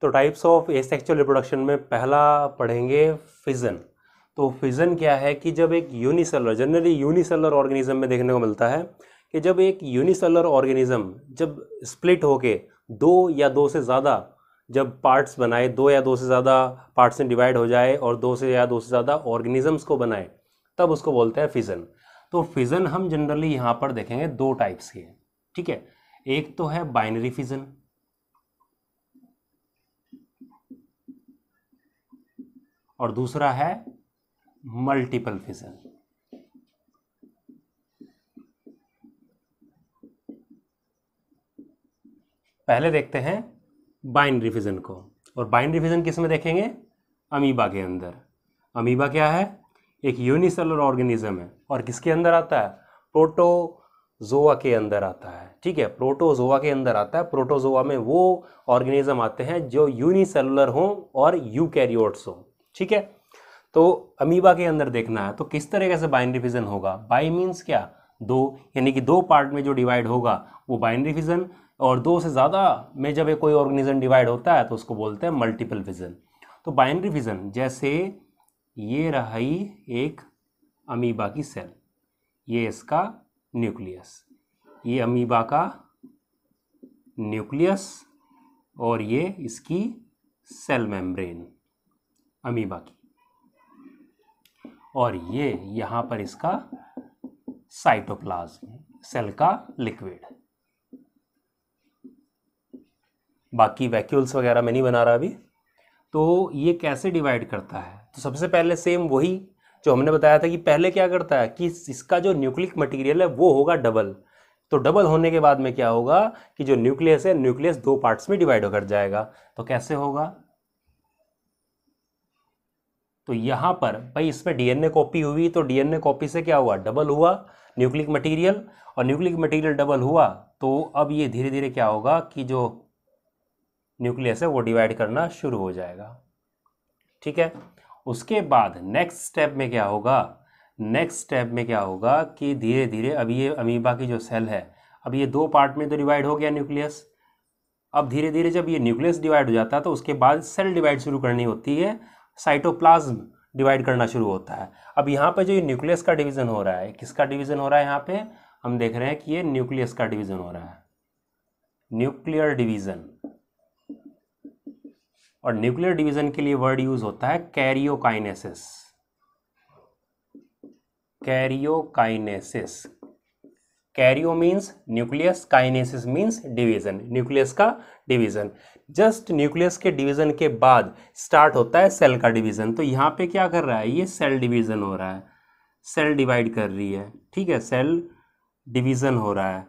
तो types of asexual reproduction में पहला पढ़ेंगे फिजन। तो फिजन क्या है कि जब एक यूनिसेलुलर, जनरली यूनिसेलुलर ऑर्गेनिज्म में देखने को मिलता है कि जब एक यूनिसेलुलर ऑर्गेनिज्म जब स्प्लिट होके दो या दो से ज़्यादा जब पार्ट्स बनाए, दो या दो से ज़्यादा पार्ट्स में डिवाइड हो जाए और दो से ज़्यादा ऑर्गेनिजम्स को बनाए, तब उसको बोलते हैं फिजन। तो फिजन हम जनरली यहाँ पर देखेंगे दो टाइप्स के, ठीक है। एक तो है बाइनरी फिजन और दूसरा है मल्टीपल फिजन। पहले देखते हैं बाइनरी फिजन को। और बाइनरी फिजन किस में देखेंगे? अमीबा के अंदर। अमीबा क्या है? एक यूनिसेलुलर ऑर्गेनिज्म है और किसके अंदर आता है? प्रोटोजोआ के अंदर आता है, ठीक है। प्रोटोजोआ के अंदर आता है। प्रोटोजोआ में वो ऑर्गेनिज्म आते हैं जो यूनिसेलुलर हो और यूकैरियोट्स हो, ठीक है। तो अमीबा के अंदर देखना है तो किस तरीके से बाइनरी फिजन होगा। बाई मीन्स क्या? दो, यानी कि दो पार्ट में जो डिवाइड होगा वो बाइनरी फिजन, और दो से ज़्यादा में जब कोई ऑर्गेनिज्म डिवाइड होता है तो उसको बोलते हैं मल्टीपल फिजन। तो बाइनरी फिजन जैसे ये रही एक अमीबा की सेल, ये इसका न्यूक्लियस, ये अमीबा का न्यूक्लियस और ये इसकी सेल मेम्ब्रेन अमीबा की, और ये यहाँ पर इसका साइटोप्लाज्म, सेल का लिक्विड। बाकी वैक्यूल्स वगैरह मैं नहीं बना रहा अभी। तो ये कैसे डिवाइड करता है? तो सबसे पहले सेम वही जो हमने बताया था कि पहले क्या करता है कि इसका जो न्यूक्लिक मटेरियल है वो होगा डबल। तो डबल होने के बाद में क्या होगा कि जो न्यूक्लियस है, न्यूक्लियस दो पार्ट्स में डिवाइड होकर जाएगा। तो कैसे होगा? तो यहाँ पर भाई इसमें डीएनए कॉपी हुई, तो डीएनए कॉपी से क्या हुआ? डबल हुआ न्यूक्लिक मटेरियल, और न्यूक्लिक मटेरियल डबल हुआ तो अब ये धीरे धीरे क्या होगा कि जो न्यूक्लियस है वो डिवाइड करना शुरू हो जाएगा, ठीक है। उसके बाद नेक्स्ट स्टेप में क्या होगा? नेक्स्ट स्टेप में क्या होगा कि धीरे धीरे अभी ये अमीबा की जो सेल है, अब ये दो पार्ट में तो डिवाइड हो गया न्यूक्लियस। अब धीरे धीरे जब ये न्यूक्लियस डिवाइड हो जाता है तो उसके बाद सेल डिवाइड शुरू करनी होती है, साइटोप्लाज्म डिवाइड करना शुरू होता है। अब यहाँ पे जो ये न्यूक्लियस का डिवीजन हो रहा है, किसका डिवीजन हो रहा है? यहाँ पे हम देख रहे हैं कि ये न्यूक्लियस का डिवीजन हो रहा है, न्यूक्लियर डिवीजन। और न्यूक्लियर डिवीजन के लिए वर्ड यूज होता है karyokinesis. Karyokinesis, Cairo means nucleus, kinesis means division, nucleus का डिवीजन। जस्ट न्यूक्लियस के डिवीजन के बाद स्टार्ट होता है सेल का डिवीजन। तो यहाँ पे क्या कर रहा है? ये सेल डिवीजन हो रहा है, सेल डिवाइड कर रही है, ठीक है, सेल डिवीजन हो रहा है।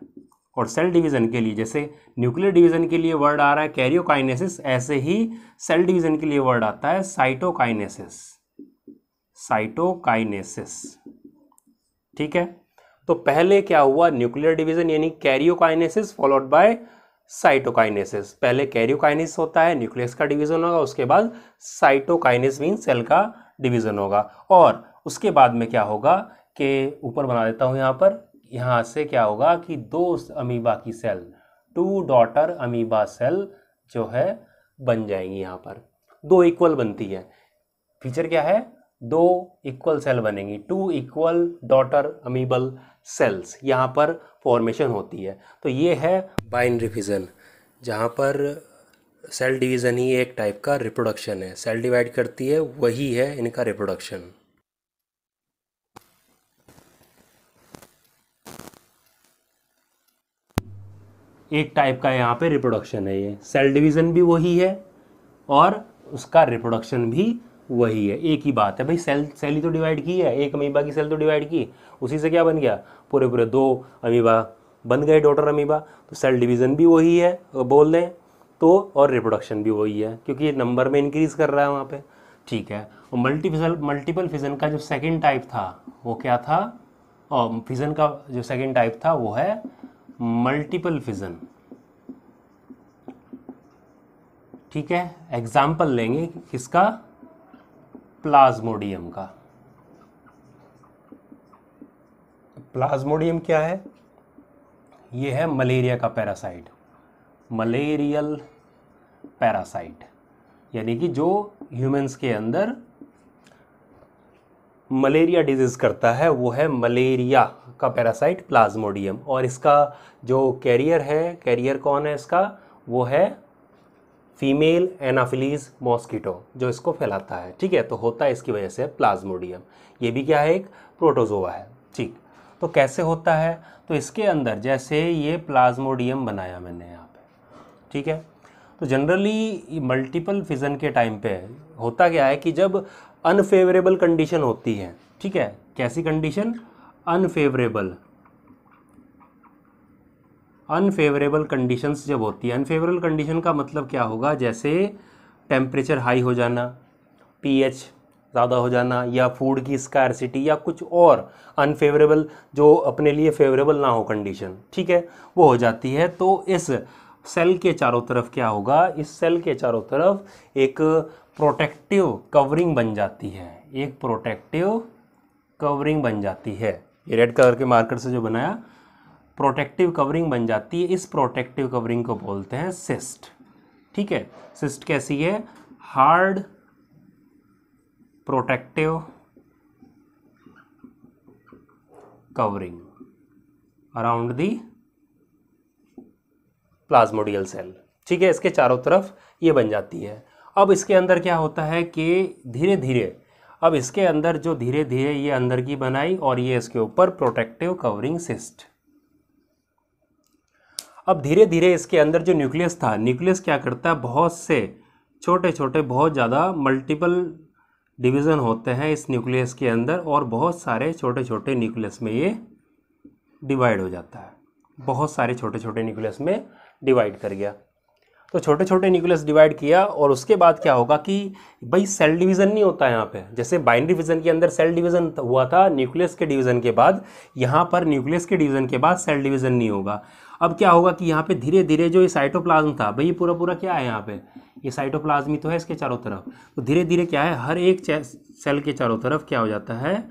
और सेल डिवीजन के लिए जैसे न्यूक्लियर डिवीजन के लिए वर्ड आ रहा है कैरियोकाइनेसिस, ऐसे ही सेल डिवीजन के लिए वर्ड आता है साइटोकाइनेसिस। साइटोकाइनेसिस, ठीक है। तो पहले क्या हुआ? न्यूक्लियर डिवीजन यानी कैरियोकाइनेसिस फॉलोड बाय साइटोकाइनेसिस। पहले कैरियोकाइनेसिस होता है, न्यूक्लियस का डिवीजन होगा, उसके बाद साइटोकाइनेसिस मीन सेल का डिवीजन होगा। और उसके बाद में क्या होगा कि ऊपर बना देता हूं यहाँ पर, यहाँ से क्या होगा कि दो अमीबा की cell, two daughter amoeba cell जो है बन जाएंगी। यहाँ पर दो इक्वल बनती है। फीचर क्या है? दो इक्वल सेल बनेंगी, टू इक्वल डॉटर अमीबल सेल्स यहाँ पर फॉर्मेशन होती है। तो ये है बाइनरी फिजन, जहाँ पर सेल डिवीज़न ही एक टाइप का रिप्रोडक्शन है, सेल डिवाइड करती है, वही है इनका रिप्रोडक्शन। एक टाइप का यहाँ पे रिप्रोडक्शन है, ये सेल डिवीज़न भी वही है और उसका रिप्रोडक्शन भी वही है। एक ही बात है भाई, सेल ही तो डिवाइड की है, एक अमीबा की सेल तो डिवाइड की, उसी से क्या बन गया? पूरे पूरे दो अमीबा बन गए, डॉटर अमीबा। तो सेल डिवीज़न भी वही है बोल दें तो, और रिप्रोडक्शन भी वही है क्योंकि ये नंबर में इंक्रीज कर रहा है वहाँ पे, ठीक है। और मल्टीपल फिजन का जो सेकेंड टाइप था वो क्या था? और फिजन का जो सेकेंड टाइप था वो है मल्टीपल फिजन, ठीक है। एग्जाम्पल लेंगे किसका? प्लाज्मोडियम का। प्लाज्मोडियम क्या है? ये है मलेरिया का पैरासाइट, मलेरियल पैरासाइट, यानी कि जो ह्यूमंस के अंदर मलेरिया डिजीज़ करता है वो है मलेरिया का पैरासाइट प्लाज्मोडियम। और इसका जो कैरियर है, कैरियर कौन है इसका, वो है फीमेल एनाफिलीज मॉस्किटो जो इसको फैलाता है। ठीक है, तो होता है इसकी वजह से प्लाज्मोडियम। ये भी क्या है, एक प्रोटोजोआ है। ठीक, तो कैसे होता है, तो इसके अंदर जैसे ये प्लाज्मोडियम बनाया मैंने यहाँ पे, ठीक है, तो जनरली मल्टीपल फिजन के टाइम पे होता क्या है कि जब अनफेवरेबल कंडीशन होती है, ठीक है, कैसी कंडीशन, अनफेवरेबल कंडीशंस जब होती है, अनफेवरेबल कंडीशन का मतलब क्या होगा, जैसे टेम्परेचर हाई हो जाना, पीएच ज़्यादा हो जाना, या फूड की स्कार्सिटी, या कुछ और अनफेवरेबल जो अपने लिए फेवरेबल ना हो कंडीशन, ठीक है, वो हो जाती है। तो इस सेल के चारों तरफ क्या होगा, इस सेल के चारों तरफ एक प्रोटेक्टिव कवरिंग बन जाती है, एक प्रोटेक्टिव कवरिंग बन जाती है। ये रेड कलर के मार्कर से जो बनाया, प्रोटेक्टिव कवरिंग बन जाती है। इस प्रोटेक्टिव कवरिंग को बोलते हैं सिस्ट। ठीक है, सिस्ट कैसी है, hard protective covering around the plasmodial cell. ठीक है, इसके चारों तरफ ये बन जाती है। अब इसके अंदर क्या होता है कि धीरे धीरे, अब इसके अंदर जो धीरे धीरे ये अंदर की बनाई और ये इसके ऊपर प्रोटेक्टिव कवरिंग सिस्ट। अब धीरे धीरे इसके अंदर जो न्यूक्लियस था, न्यूक्लियस क्या करता है, बहुत से छोटे छोटे, बहुत ज़्यादा मल्टीपल डिवीज़न होते हैं इस न्यूक्लियस के अंदर, और बहुत सारे छोटे छोटे न्यूक्लियस में ये डिवाइड हो जाता है। बहुत सारे छोटे छोटे न्यूक्लियस में डिवाइड कर गया। तो छोटे छोटे न्यूक्लियस डिवाइड किया, और उसके बाद क्या होगा कि भाई सेल डिवीज़न नहीं होता यहाँ पे, जैसे बाइनरी फिजन के अंदर सेल डिवीज़न हुआ था न्यूक्लियस के डिवीज़न के बाद, यहाँ पर न्यूक्लियस के डिवीज़न के बाद सेल डिवीज़न नहीं होगा। अब क्या होगा कि यहाँ पे धीरे धीरे जो ये साइटोप्लाज्म था, भाई ये पूरा पूरा क्या है, यहाँ पे ये साइटोप्लाज्म ही तो है इसके चारों तरफ, तो धीरे धीरे क्या है, हर एक सेल के चारों तरफ क्या हो जाता है,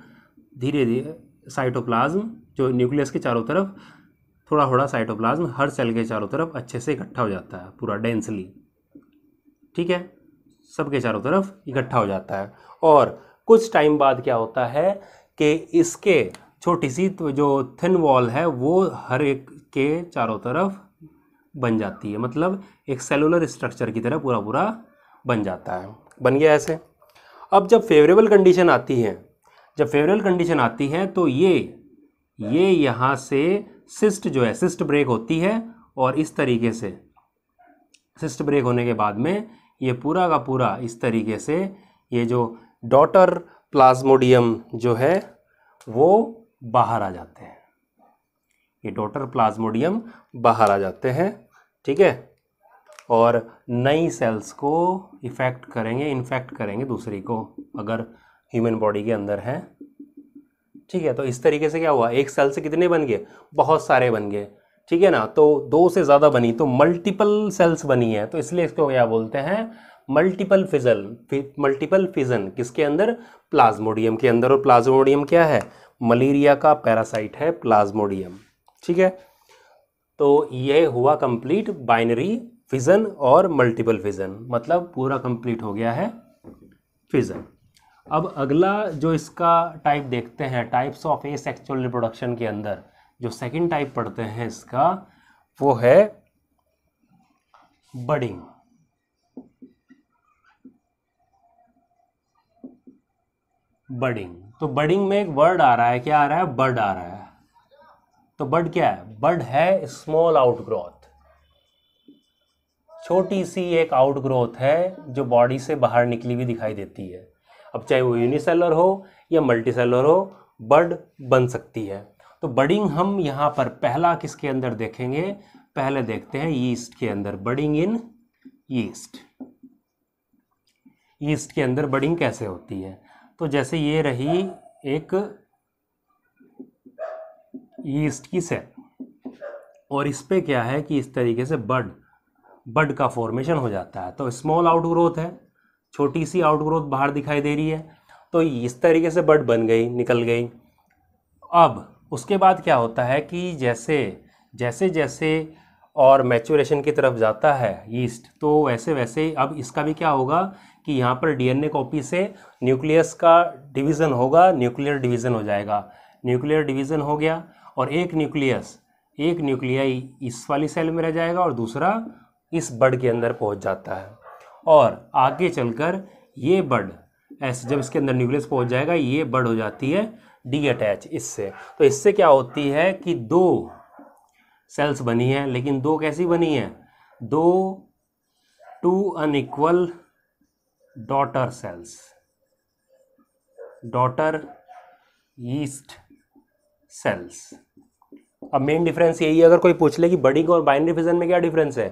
धीरे धीरे साइटोप्लाज्म जो न्यूक्लियस के चारों तरफ, थोड़ा थोड़ा साइटोप्लाज्म हर सेल के चारों तरफ अच्छे से इकट्ठा हो जाता है, पूरा डेंसली। ठीक है, सबके चारों तरफ इकट्ठा हो जाता है। और कुछ टाइम बाद क्या होता है कि इसके छोटी सी तो जो थिन वॉल है वो हर एक के चारों तरफ बन जाती है, मतलब एक सेलुलर स्ट्रक्चर की तरह पूरा पूरा बन जाता है। बन गया ऐसे। अब जब फेवरेबल कंडीशन आती है, जब फेवरेबल कंडीशन आती है तो ये यहाँ से सिस्ट जो है, सिस्ट ब्रेक होती है, और इस तरीके से सिस्ट ब्रेक होने के बाद में ये पूरा का पूरा इस तरीके से ये जो डॉटर प्लाज्मोडियम जो है वो बाहर आ जाते हैं, ये डॉटर प्लाज्मोडियम बाहर आ जाते हैं। ठीक है, और नई सेल्स को इफेक्ट करेंगे, इन्फेक्ट करेंगे दूसरी को, अगर ह्यूमन बॉडी के अंदर है। ठीक है, तो इस तरीके से क्या हुआ, एक सेल से कितने बन गए, बहुत सारे बन गए। ठीक है ना, तो दो से ज़्यादा बनी तो मल्टीपल सेल्स बनी है, तो इसलिए इसको क्या बोलते हैं, मल्टीपल फिजन। मल्टीपल फिजन किसके अंदर, प्लाज्मोडियम के अंदर। और प्लाज्मोडियम क्या है, मलेरिया का पैरासाइट है प्लाज्मोडियम। ठीक है, तो यह हुआ कंप्लीट बाइनरी फिजन और मल्टीपल फिजन, मतलब पूरा कंप्लीट हो गया है फिजन। अब अगला जो इसका टाइप देखते हैं, टाइप्स ऑफ एसेक्सुअल रिप्रोडक्शन के अंदर जो सेकंड टाइप पढ़ते हैं इसका, वो है बडिंग। बडिंग, तो बडिंग में एक वर्ड आ रहा है, क्या आ रहा है, बड आ रहा है। तो बड क्या है, बड है स्मॉल आउटग्रोथ, छोटी सी एक आउटग्रोथ है जो बॉडी से बाहर निकली हुई दिखाई देती है। अब चाहे वो यूनिसेलुलर हो या मल्टीसेलुलर हो, बड बन सकती है। तो बडिंग हम यहाँ पर पहला किसके अंदर देखेंगे, पहले देखते हैं यीस्ट के अंदर, बडिंग इन यीस्ट। यीस्ट के अंदर बडिंग कैसे होती है, तो जैसे ये रही एक यीस्ट की सेल, और इस पे क्या है कि इस तरीके से बड का फॉर्मेशन हो जाता है। तो स्मॉल आउटग्रोथ है, छोटी सी आउटग्रोथ बाहर दिखाई दे रही है, तो इस तरीके से बड बन गई, निकल गई। अब उसके बाद क्या होता है कि जैसे जैसे जैसे और मैच्योरेशन की तरफ जाता है यीस्ट, तो वैसे वैसे अब इसका भी क्या होगा कि यहाँ पर डीएनए कॉपी से न्यूक्लियस का डिवीज़न होगा, न्यूक्लियर डिवीज़न हो जाएगा। न्यूक्लियर डिवीज़न हो गया और एक न्यूक्लियाई इस वाली सेल में रह जाएगा और दूसरा इस बड के अंदर पहुँच जाता है। और आगे चलकर ये बड ऐसे जब इसके अंदर न्यूक्लियस पहुँच जाएगा, ये बड हो जाती है डी अटैच इससे। तो इससे क्या होती है कि दो सेल्स बनी है, लेकिन दो कैसी बनी है, two unequal daughter cells, daughter yeast cells. अब मेन डिफरेंस यही है, अगर कोई पूछ ले कि बडिंग और बाइनरी फिजन में क्या डिफरेंस है,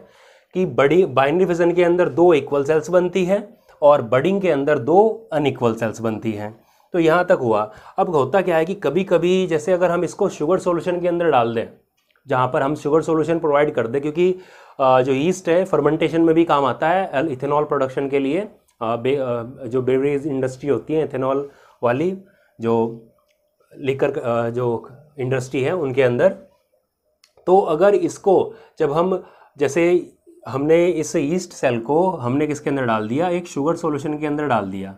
कि बाइनरी फिजन के अंदर दो इक्वल सेल्स बनती है और बडिंग के अंदर दो अनइक्वल सेल्स बनती हैं। तो यहाँ तक हुआ। अब होता क्या है कि कभी कभी जैसे अगर हम इसको शुगर सॉल्यूशन के अंदर डाल दें, जहाँ पर हम शुगर सॉल्यूशन प्रोवाइड कर दें, क्योंकि जो ईस्ट है फर्मेंटेशन में भी काम आता है इथेनॉल प्रोडक्शन के लिए। जो बेवरेज इंडस्ट्री होती है इथेनॉल वाली, जो लिकर जो इंडस्ट्री है उनके अंदर, तो अगर इसको जब हम जैसे हमने इस ईस्ट सेल को हमने किसके अंदर डाल दिया, एक शुगर सॉल्यूशन के अंदर डाल दिया,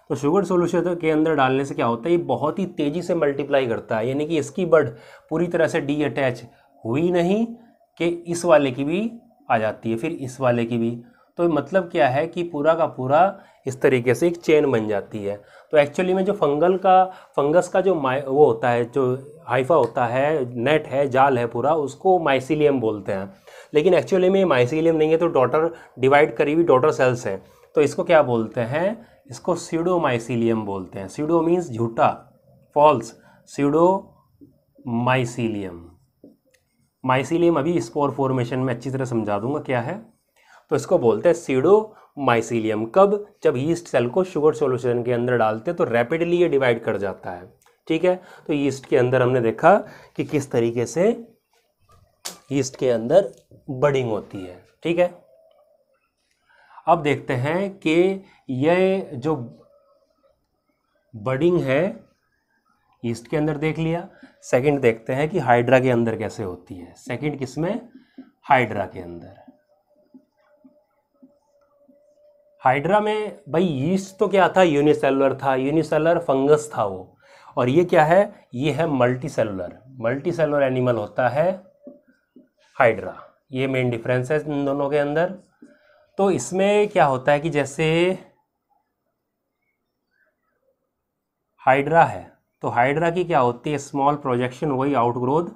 तो शुगर सॉल्यूशन के अंदर डालने से क्या होता है, ये बहुत ही तेज़ी से मल्टीप्लाई करता है। यानी कि इसकी बड पूरी तरह से डी अटैच हुई नहीं कि इस वाले की भी आ जाती है, फिर इस वाले की भी। तो मतलब क्या है कि पूरा का पूरा इस तरीके से एक चेन बन जाती है। तो एक्चुअली में जो फंगस का जो वो होता है, जो हाइफा होता है, नेट है, जाल है पूरा, उसको माइसीलियम बोलते हैं। लेकिन एक्चुअली में माइसीलियम नहीं है, तो डॉटर डिवाइड करी हुई डॉटर सेल्स हैं। तो इसको क्या बोलते हैं, इसको स्यूडो माइसीलियम बोलते हैं। स्यूडो मीन्स झूठा, फॉल्स, स्यूडो माइसीलियम। माइसीलियम अभी स्पोर फॉर्मेशन में अच्छी तरह समझा दूंगा क्या है। तो इसको बोलते हैं स्यूडो माइसीलियम। कब, जब यीस्ट सेल को शुगर सॉल्यूशन के अंदर डालते हैं तो रैपिडली ये डिवाइड कर जाता है। ठीक है, तो यीस्ट के अंदर हमने देखा कि किस तरीके से यीस्ट के अंदर बडिंग होती है। ठीक है, अब देखते हैं कि यह जो बडिंग है यीस्ट के अंदर देख लिया। सेकंड देखते हैं कि हाइड्रा के अंदर कैसे होती है। सेकंड किसमें, हाइड्रा के अंदर। हाइड्रा में भाई यीस्ट तो क्या था, यूनिसेलुलर था, यूनिसेलुलर फंगस था वो। और ये क्या है, ये है मल्टीसेलुलर एनिमल होता है हाइड्रा। ये मेन डिफरेंस है इन दोनों के अंदर। तो इसमें क्या होता है कि जैसे हाइड्रा है, तो हाइड्रा की क्या होती है, स्मॉल प्रोजेक्शन, वही आउटग्रोथ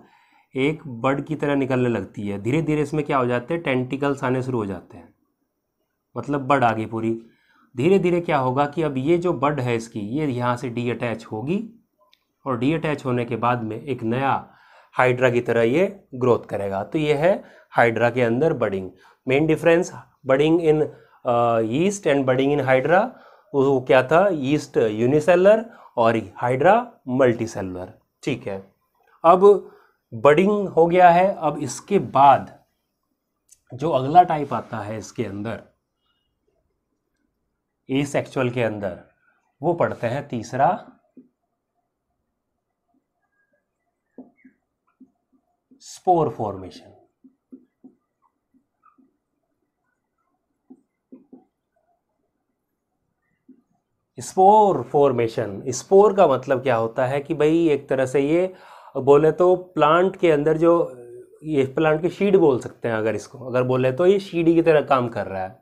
एक बर्ड की तरह निकलने लगती है। धीरे धीरे इसमें क्या हो जाते हैं, टेंटिकल्स आने शुरू हो जाते हैं, मतलब बर्ड आ गई पूरी। धीरे धीरे क्या होगा कि अब ये जो बर्ड है इसकी, ये यहाँ से डी अटैच होगी और डी अटैच होने के बाद में एक नया हाइड्रा की तरह ये ग्रोथ करेगा। तो ये है हाइड्रा के अंदर budding. Main difference budding in yeast and budding in hydra, वो क्या था, यीस्ट यूनिसेलुलर और हाइड्रा मल्टीसेलुलर। ठीक है, अब बडिंग हो गया है। अब इसके बाद जो अगला टाइप आता है इसके अंदर, एसेक्सुअल के अंदर, वो पढ़ते हैं तीसरा spore formation. Spore formation, spore का मतलब क्या होता है कि भाई एक तरह से ये बोले तो प्लांट के अंदर जो, ये प्लांट की शीड बोल सकते हैं अगर इसको, अगर बोले तो ये शीड की तरह काम कर रहा है।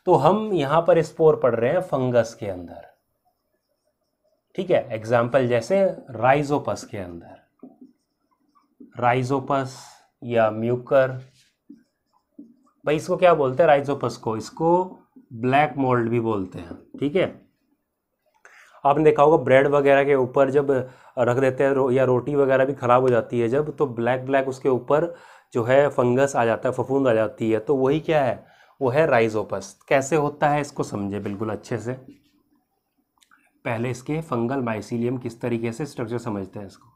तो हम यहाँ पर स्पोर पढ़ रहे हैं फंगस के अंदर। ठीक है, एग्जाम्पल जैसे राइजोपस के अंदर, राइजोपस या म्यूकर, भाई इसको क्या बोलते हैं राइजोपस को, इसको ब्लैक मोल्ड भी बोलते हैं। ठीक है, आपने देखा होगा ब्रेड वगैरह के ऊपर जब रख देते हैं या रोटी वगैरह भी ख़राब हो जाती है जब, तो ब्लैक उसके ऊपर जो है फंगस आ जाता है, फफूंद आ जाती है, तो वही क्या है, वो है राइजोपस। कैसे होता है इसको समझे बिल्कुल अच्छे से। पहले इसके फंगल माइसीलियम किस तरीके से स्ट्रक्चर समझते हैं इसको।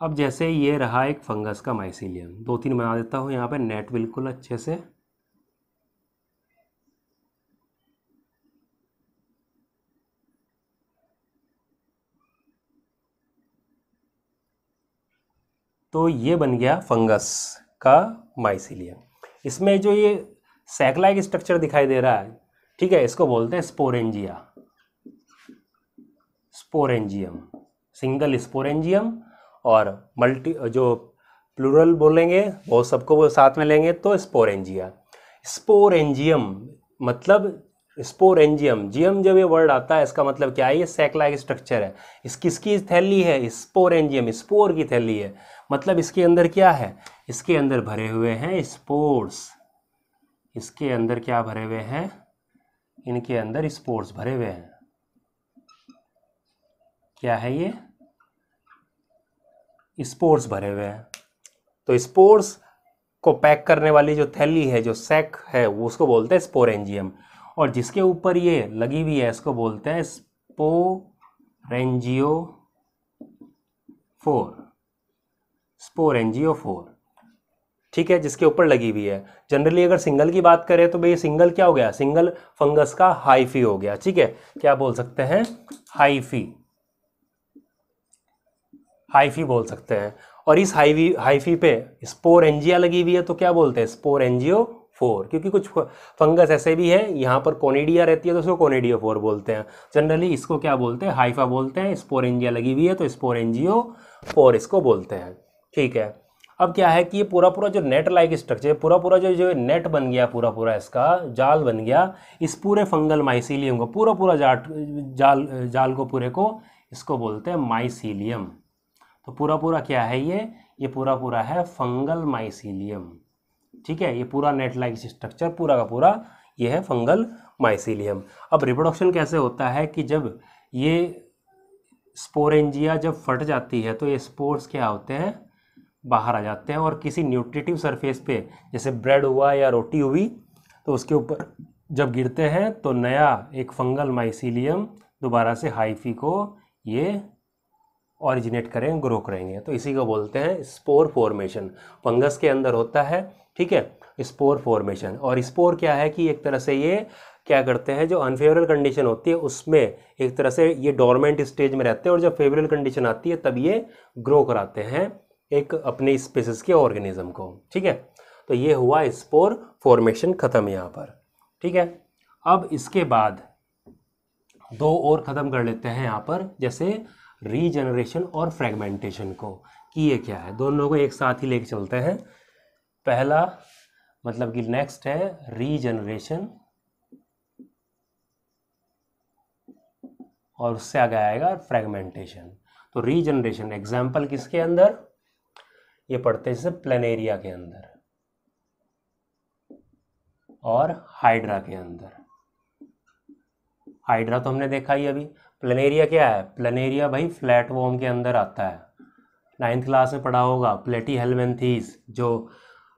अब जैसे ये रहा एक फंगस का माइसीलियम, 2-3 बना देता हूँ यहाँ पे नेट बिल्कुल अच्छे से। तो ये बन गया फंगस का माइसीलियम। इसमें जो ये सैक लाइक स्ट्रक्चर दिखाई दे रहा है, ठीक है, इसको बोलते हैं स्पोरेंजिया, स्पोरेंजियम, सिंगल स्पोरेंजियम। और मल्टी जो प्लूरल बोलेंगे वो सबको वो साथ में लेंगे तो स्पोरेंजिया। स्पोरेंजियम मतलब स्पोरेंजियम, जियम जब ये वर्ड आता है इसका मतलब क्या है, ये सैक लाइक स्ट्रक्चर है। इस किसकी थैली है, स्पोरेंजियम, स्पोर की थैली है। मतलब इसके अंदर क्या है, इसके अंदर भरे हुए हैं स्पोर्स। इसके अंदर क्या भरे हुए हैं, इनके अंदर स्पोर्स भरे हुए हैं। क्या है ये, स्पोर्स भरे हुए हैं। तो स्पोर्स को पैक करने वाली जो थैली है, जो सैक है, वो उसको बोलते हैं स्पोरेंजियम। और जिसके ऊपर ये लगी हुई है इसको बोलते हैं स्पोरेंजियोफोर, स्पोरेंजियोफोर, ठीक है, जिसके ऊपर लगी हुई है। जनरली अगर सिंगल की बात करें तो भाई सिंगल क्या हो गया, सिंगल फंगस का हाइफी हो गया, ठीक है, क्या बोल सकते हैं, हाइफी, हाइफी बोल सकते हैं। और इस हाइफी पे स्पोरेंजिया लगी हुई है तो क्या बोलते हैं, स्पोरेंजियोफोर। क्योंकि कुछ फंगस ऐसे भी है, यहाँ पर कोनिडिया रहती है तो उसको कोनिडियोफोर बोलते हैं। जनरली इसको क्या बोलते हैं, हाइफा बोलते हैं। स्पोरेंजिया लगी हुई है तो स्पोरेंजियोफोर इसको बोलते हैं, ठीक है। अब क्या है कि ये पूरा पूरा जो नेट लाइक स्ट्रक्चर, पूरा पूरा जो नेट बन गया, पूरा पूरा इसका जाल बन गया, इस पूरे फंगल माइसीलियम को, पूरा पूरा जाल को पूरे को इसको बोलते हैं माइसीलियम। तो पूरा पूरा क्या है ये पूरा पूरा है फंगल माइसीलियम, ठीक है। ये पूरा नेट लाइक स्ट्रक्चर पूरा का पूरा ये है फंगल माइसीलियम। अब रिप्रोडक्शन कैसे होता है कि जब ये स्पोरेंजिया जब फट जाती है तो ये स्पोर्स क्या होते हैं, बाहर आ जाते हैं और किसी न्यूट्रिटिव सरफेस पे, जैसे ब्रेड हुआ या रोटी हुई, तो उसके ऊपर जब गिरते हैं तो नया एक फंगल माइसीलियम दोबारा से हाइफी को ये ऑरिजिनेट करेंगे, ग्रो करेंगे। तो इसी को बोलते हैं स्पोर फॉर्मेशन। फंगस के अंदर होता है, ठीक है, स्पोर फॉर्मेशन। और स्पोर क्या है कि एक तरह से ये क्या करते हैं, जो अनफेवरेबल कंडीशन होती है उसमें एक तरह से ये डोरमेंट स्टेज में रहते हैं, और जब फेवरेबल कंडीशन आती है तब ये ग्रो कराते हैं एक अपने स्पीसीज के ऑर्गेनिज्म को, ठीक है। तो ये हुआ स्पोर फॉर्मेशन खत्म यहाँ पर, ठीक है। अब इसके बाद दो और ख़त्म कर लेते हैं यहाँ पर, जैसे रीजनरेशन और फ्रेगमेंटेशन को, कि ये क्या है, दोनों को एक साथ ही लेके चलते हैं। पहला मतलब कि नेक्स्ट है रीजनरेशन, और उससे आगे आएगा फ्रेगमेंटेशन। तो रीजनरेशन एग्जाम्पल किसके अंदर, ये पढ़ते हैं जैसे प्लेनेरिया के अंदर और हाइड्रा के अंदर। हाइड्रा तो हमने देखा ही अभी। प्लेनेरिया क्या है, प्लेनेरिया भाई फ्लैट वॉर्म के अंदर आता है, 9th क्लास में पढ़ा होगा, प्लेटीहेल्मिन्थीज जो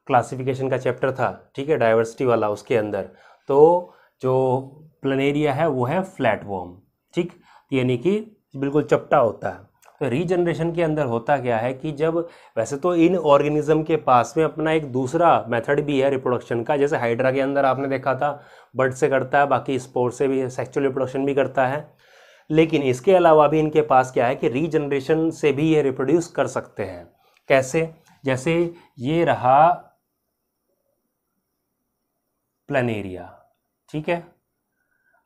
क्लासिफिकेशन का चैप्टर था, ठीक है, डाइवर्सिटी वाला, उसके अंदर। तो जो प्लेनेरिया है वो है फ्लैट वॉर्म, ठीक, यानी कि बिल्कुल चपटा होता है। तो रीजनरेशन के अंदर होता क्या है कि जब, वैसे तो इन ऑर्गेनिज्म के पास में अपना एक दूसरा मेथड भी है रिप्रोडक्शन का, जैसे हाइड्रा के अंदर आपने देखा था बर्ड से करता है, बाकी स्पोर से भी सेक्सुअल रिप्रोडक्शन भी करता है। लेकिन इसके अलावा भी इनके पास क्या है कि रीजनरेशन से भी ये रिप्रोड्यूस कर सकते हैं। कैसे, जैसे ये रहा प्लेनेरिया, ठीक है।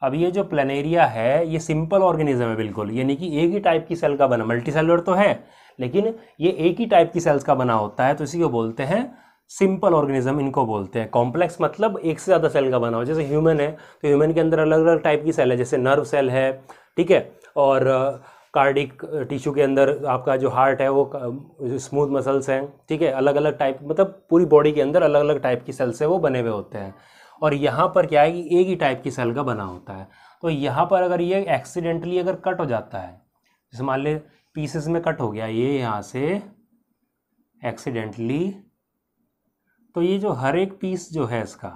अब ये जो प्लेनेरिया है ये सिंपल ऑर्गेनिज्म है बिल्कुल, यानी कि एक ही टाइप की सेल का बना, मल्टी सेलुलर तो है लेकिन ये एक ही टाइप की सेल्स का बना होता है, तो इसी को बोलते हैं सिंपल ऑर्गेनिज्म, इनको बोलते हैं। कॉम्प्लेक्स मतलब एक से ज़्यादा सेल का बना हो, जैसे ह्यूमन है तो ह्यूमन के अंदर अलग अलग टाइप की सेल है, जैसे नर्व सेल है, ठीक है, और कार्डिक टिश्यू के अंदर आपका जो हार्ट है वो स्मूथ मसल्स हैं, ठीक है, अलग अलग टाइप, मतलब पूरी बॉडी के अंदर अलग अलग टाइप की सेल से वो बने हुए होते हैं। और यहाँ पर क्या है कि एक ही टाइप की सेल का बना होता है। तो यहाँ पर अगर ये एक्सीडेंटली अगर कट हो जाता है, जैसे मान ले पीसेस में कट हो गया ये यहाँ से एक्सीडेंटली, तो ये जो हर एक पीस जो है इसका,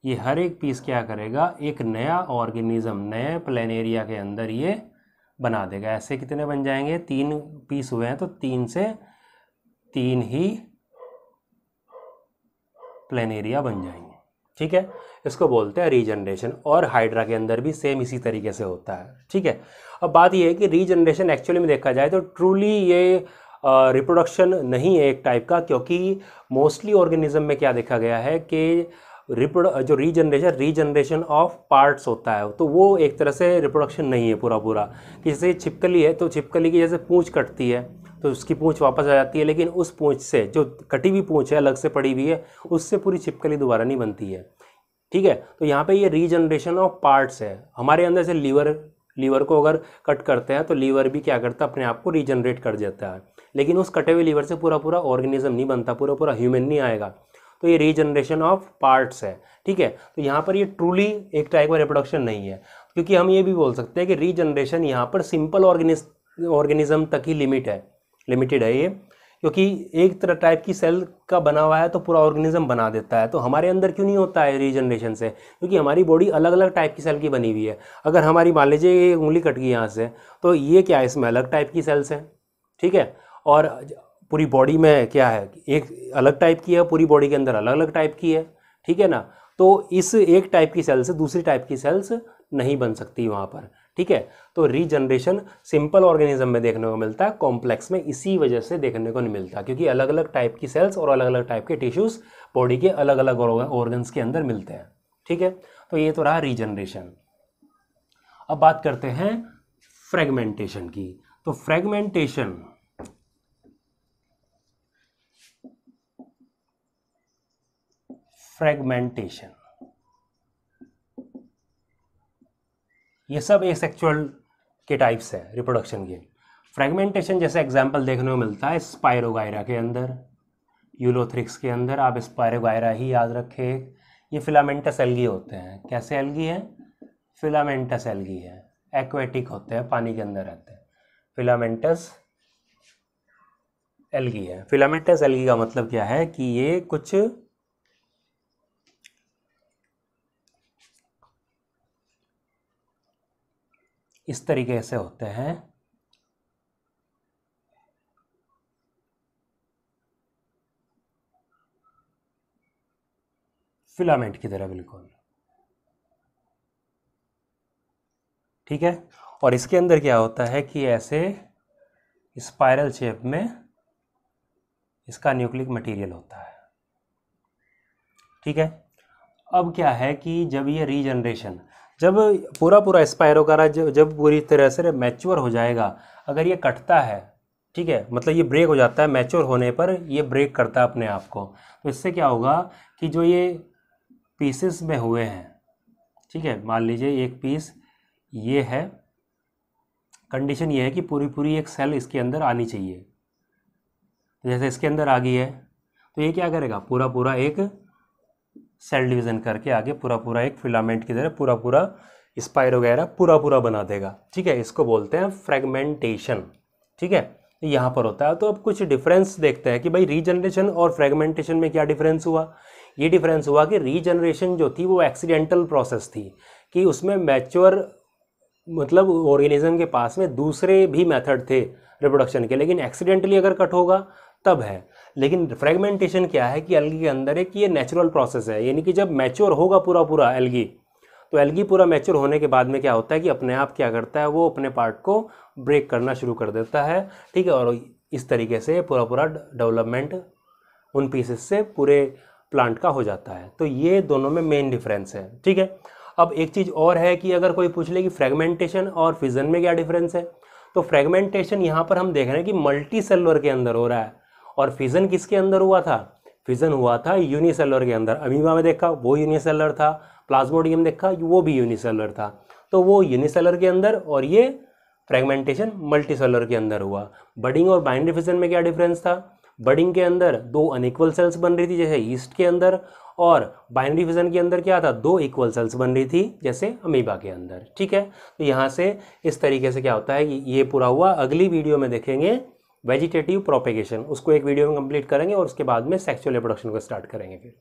ये हर एक पीस क्या करेगा, एक नया ऑर्गेनिज्म नए प्लेनेरिया के अंदर ये बना देगा। ऐसे कितने बन जाएंगे, 3 पीस हुए हैं तो 3 से 3 ही प्लेनेरिया बन जाएंगे, ठीक है। इसको बोलते हैं रीजनरेशन। और हाइड्रा के अंदर भी सेम इसी तरीके से होता है, ठीक है। अब बात ये है कि रीजनरेशन एक्चुअली में देखा जाए तो ट्रूली ये रिप्रोडक्शन नहीं है एक टाइप का, क्योंकि मोस्टली ऑर्गेनिज्म में क्या देखा गया है कि जो रीजनरेशन ऑफ पार्ट्स होता है, तो वो एक तरह से रिप्रोडक्शन नहीं है पूरा पूरा। कि जैसे छिपकली है तो छिपकली की जैसे पूंछ कटती है तो उसकी पूंछ वापस आ जाती है, लेकिन उस पूंछ से जो कटी हुई पूंछ है अलग से पड़ी हुई है उससे पूरी छिपकली दोबारा नहीं बनती है। ठीक है, तो यहाँ पे ये रीजनरेशन ऑफ पार्ट्स है। हमारे अंदर से लीवर को अगर कट करते हैं तो लीवर भी क्या करता है, अपने आप को रीजनरेट कर देता है, लेकिन उस कटे हुए लीवर से पूरा पूरा ऑर्गेनिज्म नहीं बनता, पूरा पूरा ह्यूमन नहीं आएगा। तो ये रीजनरेशन ऑफ पार्ट्स है। ठीक है, तो यहाँ पर ये ट्रूली एक टाइप का रिप्रोडक्शन नहीं है, क्योंकि हम ये भी बोल सकते हैं कि रीजनरेशन यहाँ पर सिंपल ऑर्गेनिज्म तक ही लिमिटेड है ये, क्योंकि एक तरह टाइप की सेल का बना हुआ है तो पूरा ऑर्गेनिज्म बना देता है। तो हमारे अंदर क्यों नहीं होता है रीजनरेशन से, क्योंकि हमारी बॉडी अलग अलग टाइप की सेल की बनी हुई है। अगर हमारी मान लीजिए ये उंगली कट गई यहाँ से, तो ये क्या है, इसमें अलग टाइप की सेल्स हैं। ठीक है, और पूरी बॉडी में क्या है, एक अलग टाइप की है, पूरी बॉडी के अंदर अलग अलग टाइप की है। ठीक है ना, तो इस एक टाइप की सेल से दूसरी टाइप की सेल्स नहीं बन सकती वहाँ पर। ठीक है, तो रीजनरेशन सिंपल ऑर्गेनिज्म में देखने को मिलता है, कॉम्प्लेक्स में इसी वजह से देखने को नहीं मिलता, क्योंकि अलग अलग टाइप की सेल्स और अलग अलग टाइप के टिश्यूज बॉडी के अलग अलग ऑर्गन्स के अंदर मिलते हैं। ठीक है, तो ये तो रहा रीजनरेशन। अब बात करते हैं फ्रेगमेंटेशन की। तो फ्रेगमेंटेशन ये सब एसेक्सुअल के टाइप्स है रिप्रोडक्शन के। फ्रेगमेंटेशन जैसे एग्जांपल देखने को मिलता है स्पायरोगायरा के अंदर, यूलोथ्रिक्स के अंदर। आप स्पायरोगायरा ही याद रखें। ये फिलामेंटस एल्गी होते हैं। कैसे एल्गी हैं? फिलामेंटस एल्गी है, एक्वेटिक होते हैं, पानी के अंदर रहते हैं। फिलामेंटस एल्गी है। फिलामेंटस एल्गी का मतलब क्या है कि ये कुछ इस तरीके से होते हैं, फिलामेंट की तरह बिल्कुल। ठीक है, और इसके अंदर क्या होता है कि ऐसे स्पाइरल शेप में इसका न्यूक्लिक मटेरियल होता है। ठीक है, अब क्या है कि जब ये रीजनरेशन, जब पूरा पूरा स्पायरोगायरा जब पूरी तरह से मैच्योर हो जाएगा, अगर ये कटता है, ठीक है, मतलब ये ब्रेक हो जाता है, मैच्योर होने पर ये ब्रेक करता है अपने आप को, तो इससे क्या होगा कि जो ये पीसेस में हुए हैं, ठीक है, मान लीजिए एक पीस ये है, कंडीशन ये है कि पूरी पूरी एक सेल इसके अंदर आनी चाहिए। तो जैसे इसके अंदर आ गई है तो ये क्या करेगा, पूरा पूरा एक सेल डिवीज़न करके आगे पूरा पूरा एक फिलामेंट की तरह पूरा पूरा स्पायरोगायरा पूरा पूरा बना देगा। ठीक है, इसको बोलते हैं फ्रेगमेंटेशन। ठीक है, तो यहाँ पर होता है। तो अब कुछ डिफरेंस देखते हैं कि भाई रीजनरेशन और फ्रेगमेंटेशन में क्या डिफरेंस हुआ। ये डिफरेंस हुआ कि रीजनरेशन जो थी वो एक्सीडेंटल प्रोसेस थी, कि उसमें मैच्योर मतलब ऑर्गेनिज्म के पास में दूसरे भी मेथड थे रिप्रोडक्शन के, लेकिन एक्सीडेंटली अगर कट होगा तब है। लेकिन फ्रेगमेंटेशन क्या है कि एल्गी के अंदर एक ये नेचुरल प्रोसेस है, यानी कि जब मैच्योर होगा पूरा पूरा एल्गी, तो एल्गी पूरा मैच्योर होने के बाद में क्या होता है कि अपने आप क्या करता है, वो अपने पार्ट को ब्रेक करना शुरू कर देता है। ठीक है, और इस तरीके से पूरा पूरा डेवलपमेंट उन पीसेस से पूरे प्लांट का हो जाता है। तो ये दोनों में मेन डिफरेंस है। ठीक है, अब एक चीज़ और है कि अगर कोई पूछ ले कि फ्रेगमेंटेशन और फिजन में क्या डिफरेंस है, तो फ्रेगमेंटेशन यहाँ पर हम देख रहे हैं कि मल्टी सेलुलर के अंदर हो रहा है, और फिजन किसके अंदर हुआ था, फिजन हुआ था यूनिसेलुलर के अंदर। अमीबा में देखा वो यूनिसेलुलर था, प्लाज्मोडियम देखा वो भी यूनिसेलुलर था, तो वो यूनिसेलुलर के अंदर, और ये फ्रेगमेंटेशन मल्टीसेलुलर के अंदर हुआ। बडिंग और बाइनरी फिजन में क्या डिफरेंस था, बडिंग के अंदर दो अनइक्वल सेल्स बन रही थी जैसे ईस्ट के अंदर, और बाइनरी फिजन के अंदर क्या था, दो इक्वल सेल्स बन रही थी जैसे अमीबा के अंदर। ठीक है, तो यहाँ से इस तरीके से क्या होता है कि ये पूरा हुआ। अगली वीडियो में देखेंगे वेजिटेटिव प्रोपेगेशन, उसको एक वीडियो में कंप्लीट करेंगे और उसके बाद में सेक्सुअल रिप्रोडक्शन को स्टार्ट करेंगे फिर।